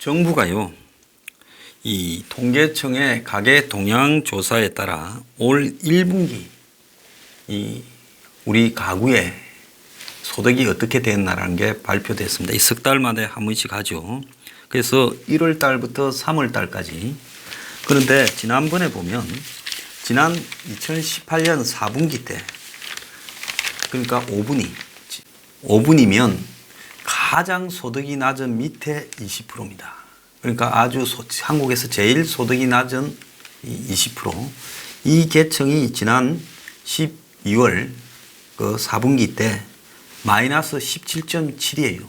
정부가요, 이 통계청의 가계 동향 조사에 따라 올 1분기 이 우리 가구의 소득이 어떻게 됐나라는 게 발표됐습니다. 이 석 달마다 한 번씩 하죠. 그래서 1월 달부터 3월 달까지. 그런데 지난번에 보면 지난 2018년 4분기 때, 그러니까 5분이면 가장 소득이 낮은 밑에 20%입니다. 그러니까 아주 한국에서 제일 소득이 낮은 20%. 이 계층이 지난 12월 그 4분기 때 마이너스 17.7이에요.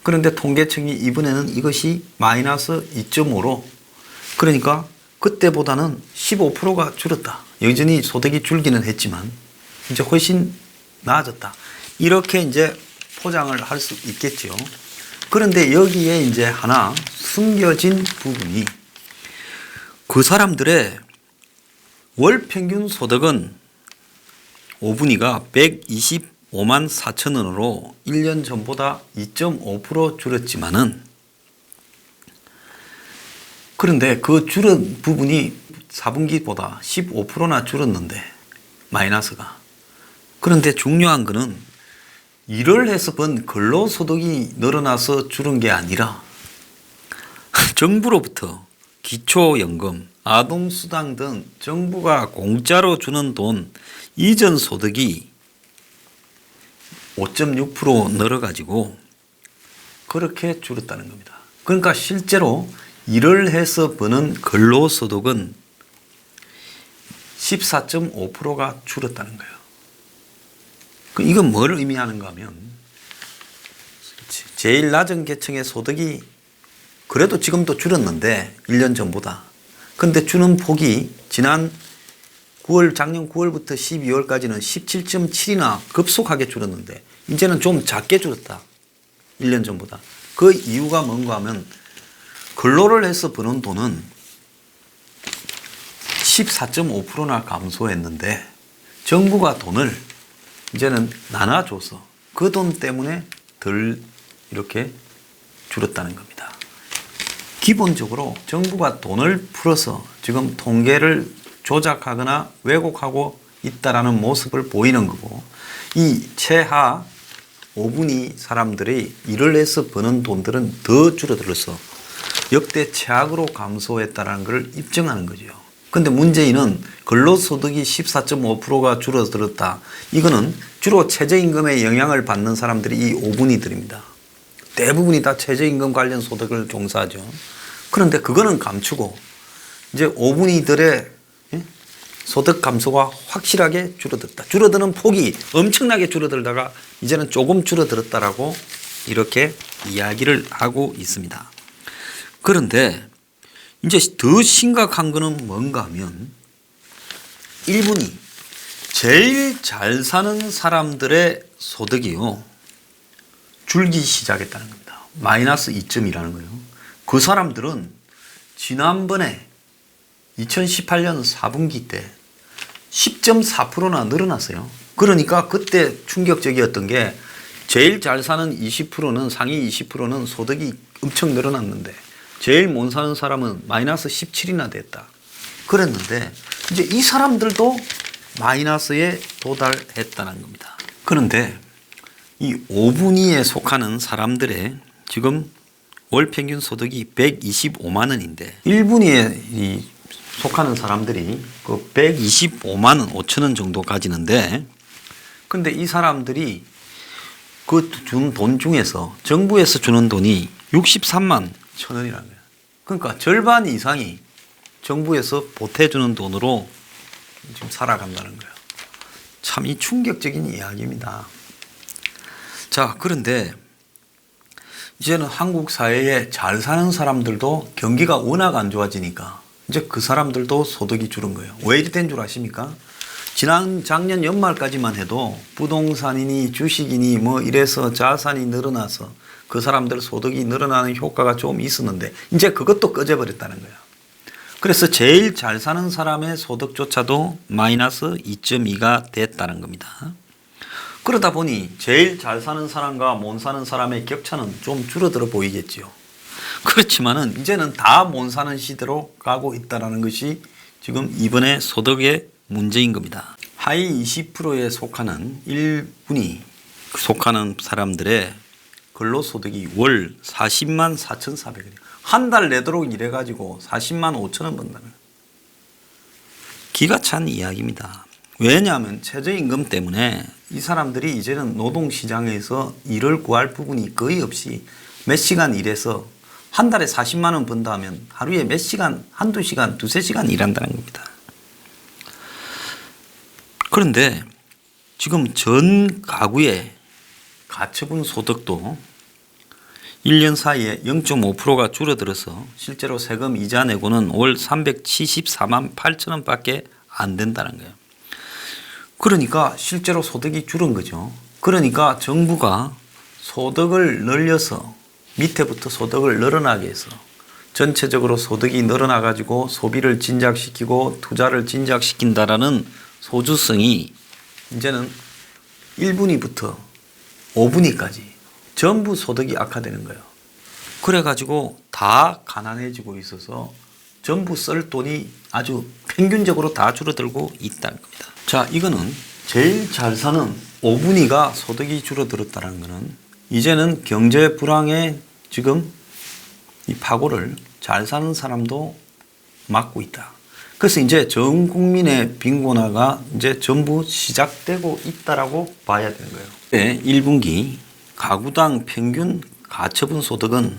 그런데 통계청이 이번에는 이것이 마이너스 2.5로, 그러니까 그때보다는 15%가 줄었다. 여전히 소득이 줄기는 했지만 이제 훨씬 나아졌다. 이렇게 이제 포장을 할 수 있겠죠. 그런데 여기에 이제 하나 숨겨진 부분이, 그 사람들의 월 평균 소득은 5분위가 125만 4천 원으로 1년 전보다 2.5% 줄었지만은, 그런데 그 줄은 부분이 4분기보다 15%나 줄었는데 마이너스가. 그런데 중요한 거는 일을 해서 번 근로소득이 늘어나서 줄은 게 아니라 정부로부터 기초연금, 아동수당 등 정부가 공짜로 주는 돈 이전 소득이 5.6% 늘어가지고 그렇게 줄었다는 겁니다. 그러니까 실제로 일을 해서 버는 근로소득은 14.5%가 줄었다는 거예요. 이건 뭘 의미하는가 하면, 제일 낮은 계층의 소득이 그래도 지금도 줄었는데 1년 전보다. 근데 주는 폭이 지난 작년 9월부터 12월까지는 17.7이나 급속하게 줄었는데 이제는 좀 작게 줄었다. 1년 전보다. 그 이유가 뭔가 하면 근로를 해서 버는 돈은 14.5%나 감소했는데 정부가 돈을 이제는 나눠줘서 그 돈 때문에 덜 이렇게 줄었다는 겁니다. 기본적으로 정부가 돈을 풀어서 지금 통계를 조작하거나 왜곡하고 있다라는 모습을 보이는 거고, 이 최하 5분위 사람들이 일을 해서 버는 돈들은 더 줄어들어서 역대 최악으로 감소했다는 걸 입증하는 거죠. 근데 문재인은 근로소득이 14.5%가 줄어들었다. 이거는 주로 최저임금에 영향을 받는 사람들이 이 5분위들입니다. 대부분이 다 최저임금 관련 소득을 종사하죠. 그런데 그거는 감추고 이제 5분위들의 소득 감소가 확실하게 줄어들었다. 줄어드는 폭이 엄청나게 줄어들다가 이제는 조금 줄어들었다라고 이렇게 이야기를 하고 있습니다. 그런데 이제 더 심각한 거는 뭔가 하면 1분위 제일 잘 사는 사람들의 소득이요 줄기 시작했다는 겁니다. 마이너스 2점이라는 거예요. 그 사람들은 지난번에 2018년 4분기 때 10.4%나 늘어났어요. 그러니까 그때 충격적이었던 게 제일 잘 사는 20%는 상위 20%는 소득이 엄청 늘어났는데 제일 못 사는 사람은 마이너스 17이나 됐다. 그랬는데 이제 이 사람들도 마이너스에 도달했다는 겁니다. 그런데 이 5분위에 속하는 사람들의 지금 월 평균 소득이 125만 원인데 1분위에 속하는 사람들이 그 125만 원 5천 원 정도 가지는데, 근데 이 사람들이 그 준 돈 중에서 정부에서 주는 돈이 63만 1천 원이라는 거예요. 그러니까 절반 이상이 정부에서 보태주는 돈으로 지금 살아간다는 거예요. 참 이 충격적인 이야기입니다. 자, 그런데 이제는 한국 사회에 잘 사는 사람들도 경기가 워낙 안 좋아지니까 이제 그 사람들도 소득이 줄은 거예요. 왜 이리 된 줄 아십니까? 작년 연말까지만 해도 부동산이니 주식이니 뭐 이래서 자산이 늘어나서 그 사람들 소득이 늘어나는 효과가 좀 있었는데 이제 그것도 꺼져버렸다는 거예요. 그래서 제일 잘 사는 사람의 소득조차도 마이너스 2.2가 됐다는 겁니다. 그러다 보니 제일 잘 사는 사람과 못 사는 사람의 격차는 좀 줄어들어 보이겠지요. 그렇지만은 이제는 다 못 사는 시대로 가고 있다라는 것이 지금 이번에 소득의 문제인 겁니다. 하위 20%에 속하는 1분위 속하는 사람들의 근로소득이 월 40만 4,400원이에요. 한 달 내도록 일해가지고 40만 5천 원 번다는 기가 찬 이야기입니다. 왜냐하면 최저임금 때문에 이 사람들이 이제는 노동시장에서 일을 구할 부분이 거의 없이 몇 시간 일해서 한 달에 40만 원 번다 하면 하루에 몇 시간, 한두 시간, 두세 시간 일한다는 겁니다. 그런데 지금 전 가구의 가처분 소득도 1년 사이에 0.5%가 줄어들어서 실제로 세금 이자 내고는 월 374만 8천 원밖에 안 된다는 거예요. 그러니까 실제로 소득이 줄은 거죠. 그러니까 정부가 소득을 늘려서 밑에부터 소득을 늘어나게 해서 전체적으로 소득이 늘어나 가지고 소비를 진작시키고 투자를 진작시킨다라는 소주성이 이제는 1분위부터 5분위까지 전부 소득이 악화되는 거예요. 그래가지고 다 가난해지고 있어서 전부 쓸 돈이 아주 평균적으로 다 줄어들고 있다는 겁니다. 자, 이거는 제일 잘 사는 5분위가 소득이 줄어들었다는 것은 이제는 경제 불황에 지금 이 파고를 잘 사는 사람도 막고 있다. 그래서 이제 전 국민의 빈곤화가 이제 전부 시작되고 있다라고 봐야 되는 거예요. 네, 1분기 가구당 평균 가처분 소득은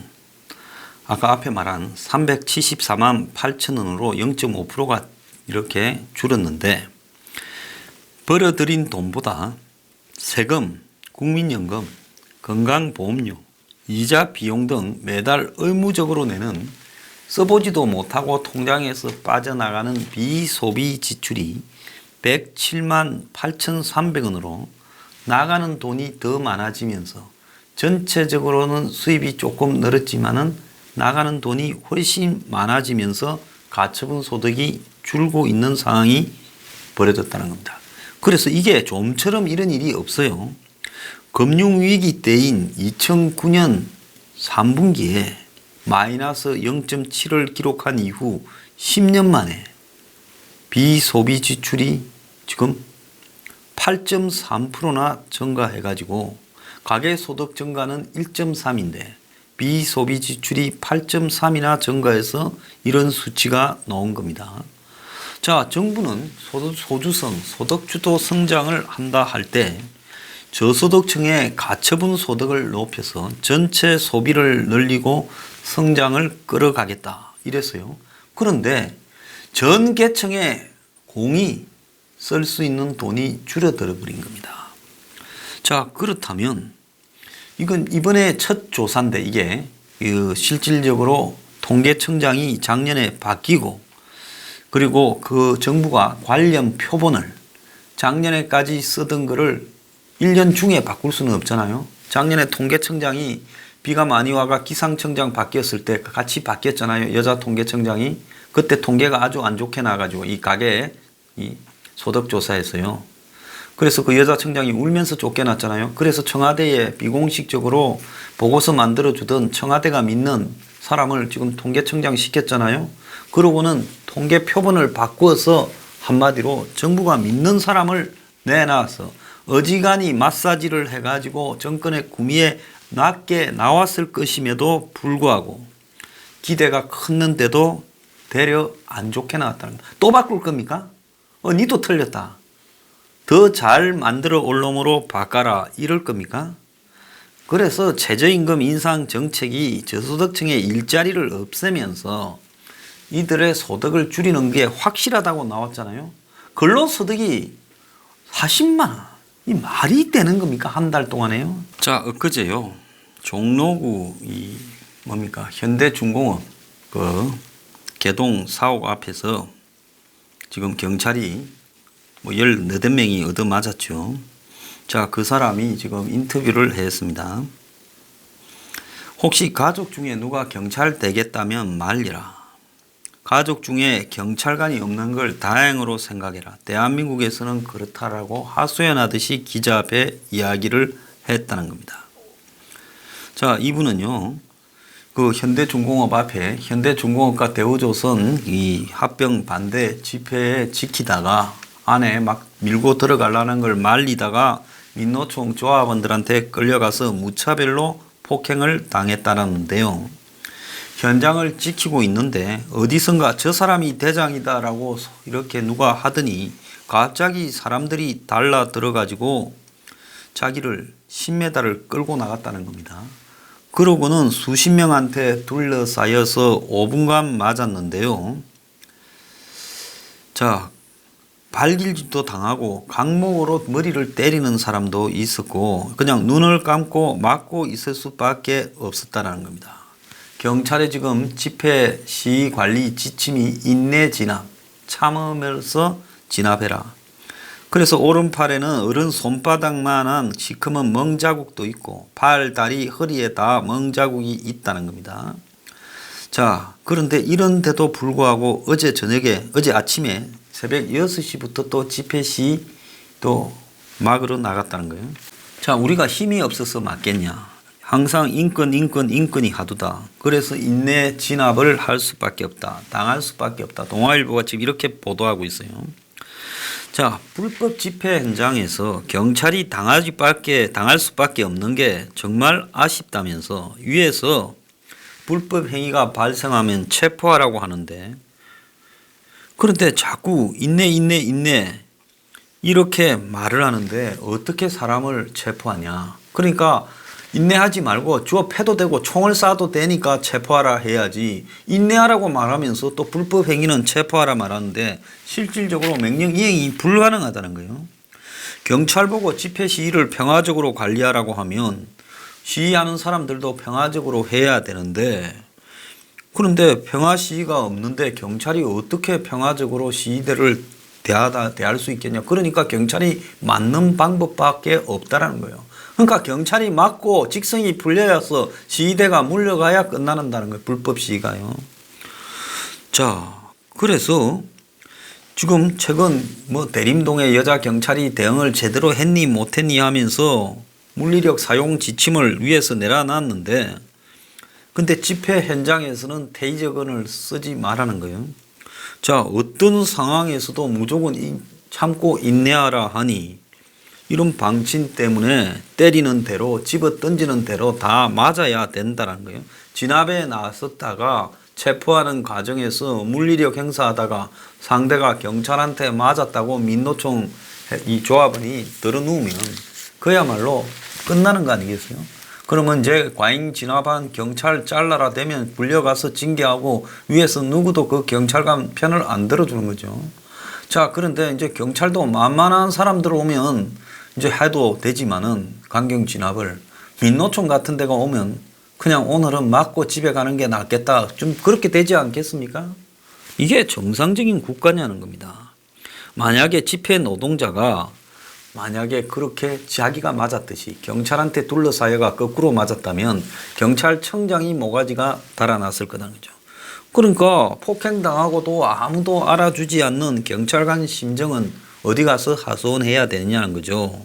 아까 앞에 말한 374만 8천 원으로 0.5%가 이렇게 줄었는데 벌어들인 돈보다 세금, 국민연금, 건강보험료, 이자 비용 등 매달 의무적으로 내는 써보지도 못하고 통장에서 빠져나가는 비소비 지출이 107만 8,300원으로 나가는 돈이 더 많아지면서 전체적으로는 수입이 조금 늘었지만은 나가는 돈이 훨씬 많아지면서 가처분 소득이 줄고 있는 상황이 벌어졌다는 겁니다. 그래서 이게 좀처럼 이런 일이 없어요. 금융위기 때인 2009년 3분기에 마이너스 0.7을 기록한 이후 10년 만에 비소비 지출이 지금 8.3%나 증가해가지고 가계소득 증가는 1.3인데 비소비 지출이 8.3이나 증가해서 이런 수치가 나온 겁니다. 자, 정부는 소주성, 소득주도 성장을 한다 할 때 저소득층의 가처분 소득을 높여서 전체 소비를 늘리고 성장을 끌어가겠다 이랬어요. 그런데 전 계층의 공이 쓸 수 있는 돈이 줄어들어 버린 겁니다. 자, 그렇다면 이건 이번에 첫 조사인데 이게 실질적으로 통계청장이 작년에 바뀌고 그리고 그 정부가 관련 표본을 작년에까지 쓰던 거를 1년 중에 바꿀 수는 없잖아요. 작년에 통계청장이 비가 많이 와가 기상청장 바뀌었을 때 같이 바뀌었잖아요. 여자 통계청장이. 그때 통계가 아주 안 좋게 나가지고 이 가게 이 소득조사에서요. 그래서 그 여자 청장이 울면서 쫓겨났잖아요. 그래서 청와대에 비공식적으로 보고서 만들어주던 청와대가 믿는 사람을 지금 통계청장 시켰잖아요. 그러고는 통계 표본을 바꾸어서 한마디로 정부가 믿는 사람을 내놔서 어지간히 마사지를 해가지고 정권의 구미에 낮게 나왔을 것임에도 불구하고 기대가 컸는데도 되려 안 좋게 나왔다는 거야. 또 바꿀 겁니까? 니도 틀렸다. 더 잘 만들어 올 놈으로 바꿔라. 이럴 겁니까? 그래서 최저임금 인상 정책이 저소득층의 일자리를 없애면서 이들의 소득을 줄이는 게 확실하다고 나왔잖아요. 근로소득이 40만 원. 이 말이 되는 겁니까? 한 달 동안에요? 자, 엊그제요. 종로구 현대중공업 그 개동 사옥 앞에서 지금 경찰이 18명이 얻어맞았죠. 자, 그 사람이 지금 인터뷰를 했습니다. 혹시 가족 중에 누가 경찰 되겠다면 말리라. 가족 중에 경찰관이 없는 걸 다행으로 생각해라. 대한민국에서는 그렇다라고 하소연하듯이 기자 앞에 이야기를 했다는 겁니다. 자, 이분은요, 그 현대중공업 앞에 현대중공업과 대우조선 이 합병 반대 집회에 지키다가 안에 막 밀고 들어가려는 걸 말리다가 민노총 조합원들한테 끌려가서 무차별로 폭행을 당했다는데요. 현장을 지키고 있는데 어디선가 저 사람이 대장이다라고 이렇게 누가 하더니 갑자기 사람들이 달라 들어가지고 자기를 10m를 끌고 나갔다는 겁니다. 그러고는 수십 명한테 둘러싸여서 5분간 맞았는데요. 자, 발길질도 당하고 강목으로 머리를 때리는 사람도 있었고 그냥 눈을 감고 맞고 있을 수밖에 없었다는 겁니다. 경찰에 지금 집회 시위 관리 지침이 인내 진압, 참으면서 진압해라. 그래서 오른팔에는 어른 손바닥만한 시커먼 멍자국도 있고 발, 다리, 허리에 다 멍자국이 있다는 겁니다. 자, 그런데 이런데도 불구하고 어제 아침에 새벽 6시부터 또 집회 시위 또 막으로 나갔다는 거예요. 자, 우리가 힘이 없어서 맞겠냐. 항상 인권이 하도다. 그래서 인내 진압을 할 수밖에 없다. 당할 수밖에 없다. 동아일보가 지금 이렇게 보도하고 있어요. 자, 불법 집회 현장에서 경찰이 당할 수밖에 없는 게 정말 아쉽다면서 위에서 불법 행위가 발생하면 체포하라고 하는데 그런데 자꾸 인내 이렇게 말을 하는데 어떻게 사람을 체포하냐. 그러니까 인내하지 말고 주워 패도 되고 총을 쏴도 되니까 체포하라 해야지 인내하라고 말하면서 또 불법 행위는 체포하라 말하는데 실질적으로 명령 이행이 불가능하다는 거예요. 경찰 보고 집회 시위를 평화적으로 관리하라고 하면 시위하는 사람들도 평화적으로 해야 되는데 그런데 평화 시위가 없는데 경찰이 어떻게 평화적으로 시위대를 대할 수 있겠냐. 그러니까 경찰이 맞는 방법밖에 없다라는 거예요. 그러니까 경찰이 맞고 직성이 풀려서 시위대가 물러가야 끝나는다는 거예요. 불법 시위가요. 자, 그래서 지금 최근 대림동의 여자 경찰이 대응을 제대로 했니 못했니 하면서 물리력 사용 지침을 위에서 내려놨는데 근데 집회 현장에서는 테이저건을 쓰지 말라는 거예요. 자, 어떤 상황에서도 무조건 참고 인내하라 하니 이런 방침 때문에 때리는 대로 집어 던지는 대로 다 맞아야 된다는 거예요. 진압에 나섰다가 체포하는 과정에서 물리력 행사하다가 상대가 경찰한테 맞았다고 민노총 이 조합원이 들어누우면 그야말로 끝나는 거 아니겠어요? 그러면 이제 과잉 진압한 경찰 잘라라 되면 불려가서 징계하고 위에서 누구도 그 경찰관 편을 안 들어주는 거죠. 자, 그런데 이제 경찰도 만만한 사람들 오면 이제 해도 되지만은 강경 진압을 민노총 같은 데가 오면 그냥 오늘은 맞고 집에 가는 게 낫겠다. 좀 그렇게 되지 않겠습니까? 이게 정상적인 국가냐는 겁니다. 만약에 집회 노동자가 만약에 그렇게 자기가 맞았듯이 경찰한테 둘러싸여가 거꾸로 맞았다면 경찰청장이 모가지가 달아났을 거라는 거죠. 그러니까 폭행당하고도 아무도 알아주지 않는 경찰관 심정은 어디 가서 하소연해야 되느냐는 거죠.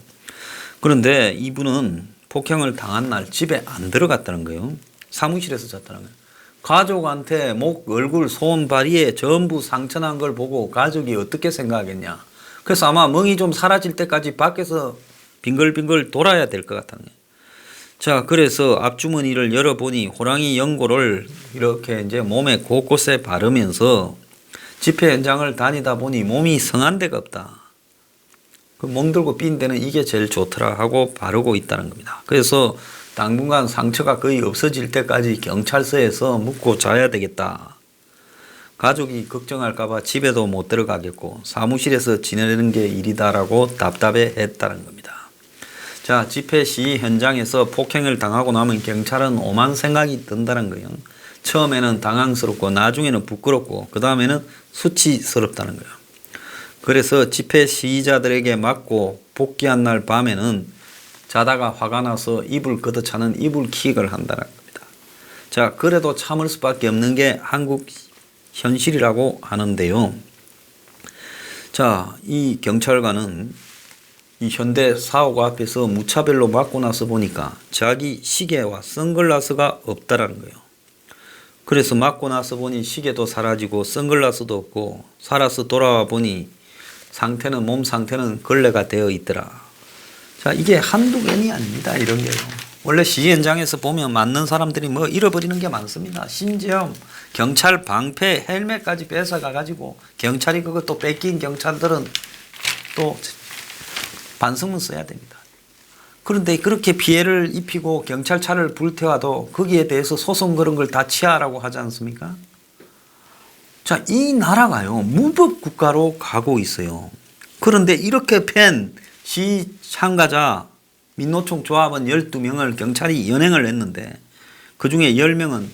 그런데 이분은 폭행을 당한 날 집에 안 들어갔다는 거예요. 사무실에서 잤다는 거예요. 가족한테 목, 얼굴, 손, 발이에 전부 상처난 걸 보고 가족이 어떻게 생각하겠냐. 그래서 아마 멍이 좀 사라질 때까지 밖에서 빙글빙글 돌아야 될 것 같다는 거예요. 자, 그래서 앞주머니를 열어보니 호랑이 연고를 이렇게 이제 몸에 곳곳에 바르면서 집회 현장을 다니다 보니 몸이 성한 데가 없다. 그 멍들고 삔 데는 이게 제일 좋더라 하고 바르고 있다는 겁니다. 그래서 당분간 상처가 거의 없어질 때까지 경찰서에서 묵고 자야 되겠다. 가족이 걱정할까봐 집에도 못 들어가겠고 사무실에서 지내는 게 일이다라고 답답해 했다는 겁니다. 자, 집회 시위 현장에서 폭행을 당하고 나면 경찰은 오만 생각이 든다는 거예요. 처음에는 당황스럽고 나중에는 부끄럽고 그 다음에는 수치스럽다는 거예요. 그래서 집회 시위자들에게 맞고 복귀한 날 밤에는 자다가 화가 나서 이불 걷어차는 이불킥을 한다는 겁니다. 자, 그래도 참을 수밖에 없는 게 한국 현실이라고 하는데요. 자, 이 경찰관은 이 현대 사호가 앞에서 무차별로 맞고 나서 보니까 자기 시계와 선글라스가 없다라는 거예요. 그래서 맞고 나서 보니 시계도 사라지고 선글라스도 없고 살아서 돌아와 보니 몸 상태는 걸레가 되어 있더라. 자, 이게 한두 개이 아닙니다. 이런 게요. 원래 시 현장에서 보면 맞는 사람들이 뭐 잃어버리는 게 많습니다. 심지어 경찰 방패 헬멧까지 뺏어가가지고 경찰이 그것도 뺏긴 경찰들은 또 반성문 써야 됩니다. 그런데 그렇게 피해를 입히고 경찰차를 불태워도 거기에 대해서 소송 그런 걸 다 취하라고 하지 않습니까? 자, 이 나라가요, 무법 국가로 가고 있어요. 그런데 이렇게 팬 시 참가자 민노총 조합원 12명을 경찰이 연행을 했는데 그 중에 10명은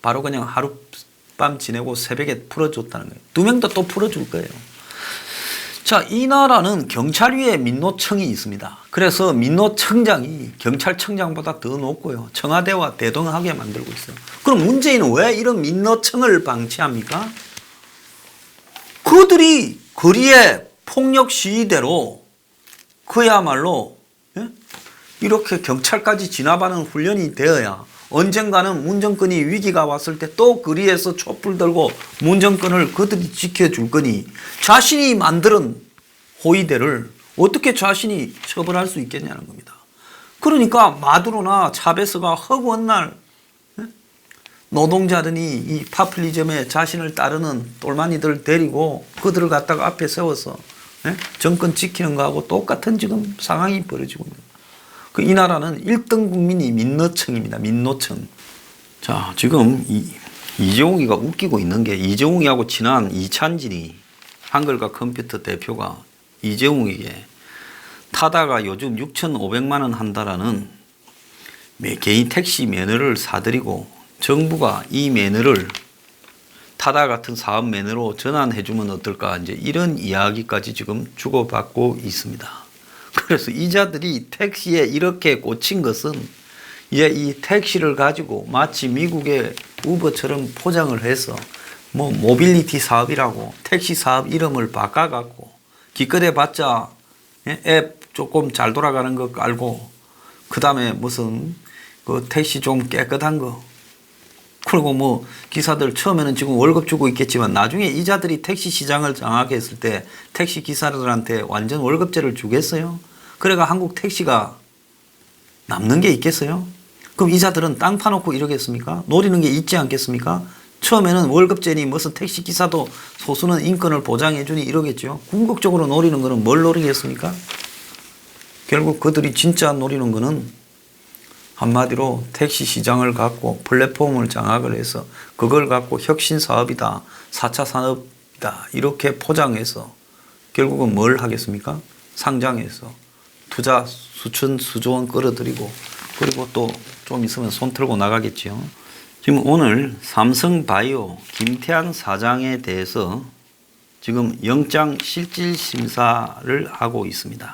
바로 그냥 하룻밤 지내고 새벽에 풀어줬다는 거예요. 2명도 또 풀어줄 거예요. 자, 이 나라는 경찰 위에 민노청이 있습니다. 그래서 민노청장이 경찰청장보다 더 높고요. 청와대와 대등하게 만들고 있어요. 그럼 문재인은 왜 이런 민노청을 방치합니까? 그들이 거리에 폭력 시위대로 그야말로 이렇게 경찰까지 진압하는 훈련이 되어야 언젠가는 문정권이 위기가 왔을 때 또 거리에서 촛불 들고 문정권을 그들이 지켜줄 거니 자신이 만든 호위대를 어떻게 자신이 처벌할 수 있겠냐는 겁니다. 그러니까 마두로나 차베스가 허구한 날 노동자들이 이 파퓰리즘에 자신을 따르는 똘마니들 데리고 그들을 갖다가 앞에 세워서 정권 지키는 거하고 똑같은 지금 상황이 벌어지고 있는 거예요. 이 나라는 1등 국민이 민노청입니다. 민노청. 자, 지금 이재용이가 웃기고 있는 게 이재용이하고 친한 이찬진이 한글과 컴퓨터 대표가 이재용에게 타다가 요즘 6,500만 원 한다라는 개인 택시 매너를 사들이고 정부가 이 매너를 타다 같은 사업 매너로 전환해 주면 어떨까, 이제 이런 이야기까지 지금 주고받고 있습니다. 그래서 이자들이 택시에 이렇게 꽂힌 것은 이제 이 택시를 가지고 마치 미국의 우버처럼 포장을 해서 뭐 모빌리티 사업이라고 택시 사업 이름을 바꿔갖고 기껏 봤자 앱 조금 잘 돌아가는 거 깔고 그 다음에 무슨 그 택시 좀 깨끗한 거, 그리고 뭐 기사들 처음에는 지금 월급 주고 있겠지만 나중에 이자들이 택시 시장을 장악했을 때 택시 기사들한테 완전 월급제를 주겠어요? 그래가 한국 택시가 남는 게 있겠어요? 그럼 이자들은 땅 파놓고 이러겠습니까? 노리는 게 있지 않겠습니까? 처음에는 월급제니 무슨 택시 기사도 소수는 인권을 보장해 주니 이러겠죠. 궁극적으로 노리는 거는 뭘 노리겠습니까? 결국 그들이 진짜 노리는 거는 한마디로 택시 시장을 갖고 플랫폼을 장악을 해서 그걸 갖고 혁신 사업이다, 4차 산업이다 이렇게 포장해서 결국은 뭘 하겠습니까? 상장해서 투자 수천 수조 원 끌어들이고 그리고 또 좀 있으면 손 털고 나가겠지요. 지금 오늘 삼성바이오 김태한 사장에 대해서 지금 영장 실질 심사를 하고 있습니다.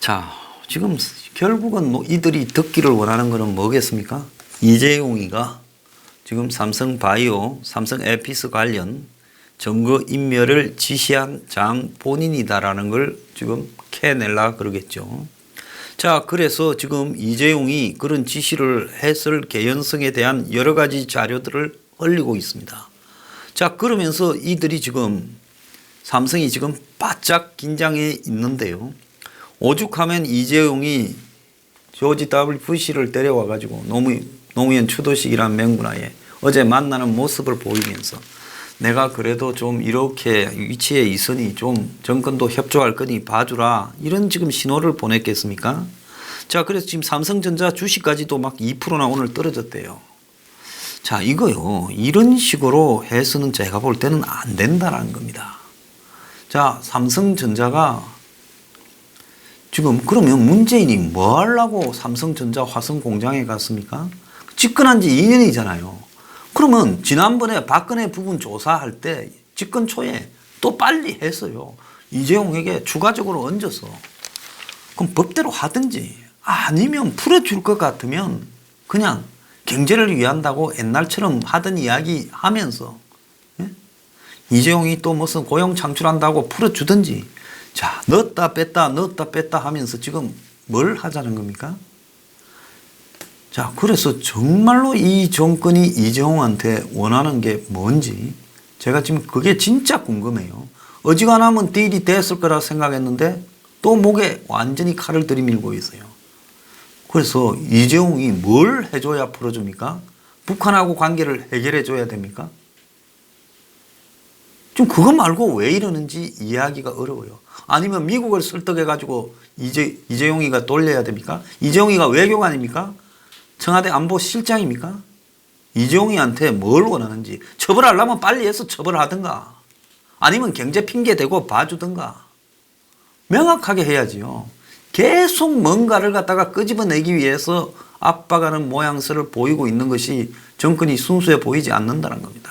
자, 지금 결국은 이들이 듣기를 원하는 것은 뭐겠습니까? 이재용이가 지금 삼성바이오, 삼성에피스 관련 점거 인멸을 지시한 장 본인이다라는 걸 지금 캐내려 그러겠죠. 자, 그래서 지금 이재용이 그런 지시를 했을 개연성에 대한 여러 가지 자료들을 흘리고 있습니다. 자, 그러면서 이들이 지금 삼성이 지금 바짝 긴장해 있는데요. 오죽하면 이재용이 조지 W. 부시를 데려와 가지고 노무현 추도식이란 명분하에 어제 만나는 모습을 보이면서 내가 그래도 좀 이렇게 위치에 있으니 좀 정권도 협조할 거니 봐주라 이런 지금 신호를 보냈겠습니까? 자, 그래서 지금 삼성전자 주식까지도 막 2%나 오늘 떨어졌대요. 자, 이거요, 이런 식으로 해서는 제가 볼 때는 안 된다라는 겁니다. 자, 삼성전자가 지금 그러면 문재인이 뭐 하려고 삼성전자 화성공장에 갔습니까? 집권한 지 2년이잖아요. 그러면 지난번에 박근혜 부분 조사할 때 집권 초에 또 빨리 했어요. 이재용에게 추가적으로 얹어서. 그럼 법대로 하든지 아니면 풀어줄 것 같으면 그냥 경제를 위한다고 옛날처럼 하던 이야기 하면서 이재용이 또 무슨 고용 창출한다고 풀어주든지. 자, 넣었다 뺐다 하면서 지금 뭘 하자는 겁니까? 자, 그래서 정말로 이 정권이 이재용한테 원하는 게 뭔지 제가 지금 그게 진짜 궁금해요. 어지간하면 딜이 됐을 거라 생각했는데 또 목에 완전히 칼을 들이밀고 있어요. 그래서 이재용이 뭘 해줘야 풀어줍니까? 북한하고 관계를 해결해 줘야 됩니까? 좀 그거 말고 왜 이러는지 이해하기가 어려워요. 아니면 미국을 설득해가지고 이재용이가 돌려야 됩니까? 이재용이가 외교관입니까? 청와대 안보실장입니까? 이재용이한테 뭘 원하는지 처벌하려면 빨리 해서 처벌하든가 아니면 경제 핑계 대고 봐주든가 명확하게 해야지요. 계속 뭔가를 갖다가 끄집어내기 위해서 압박하는 모양새를 보이고 있는 것이 정권이 순수해 보이지 않는다는 겁니다.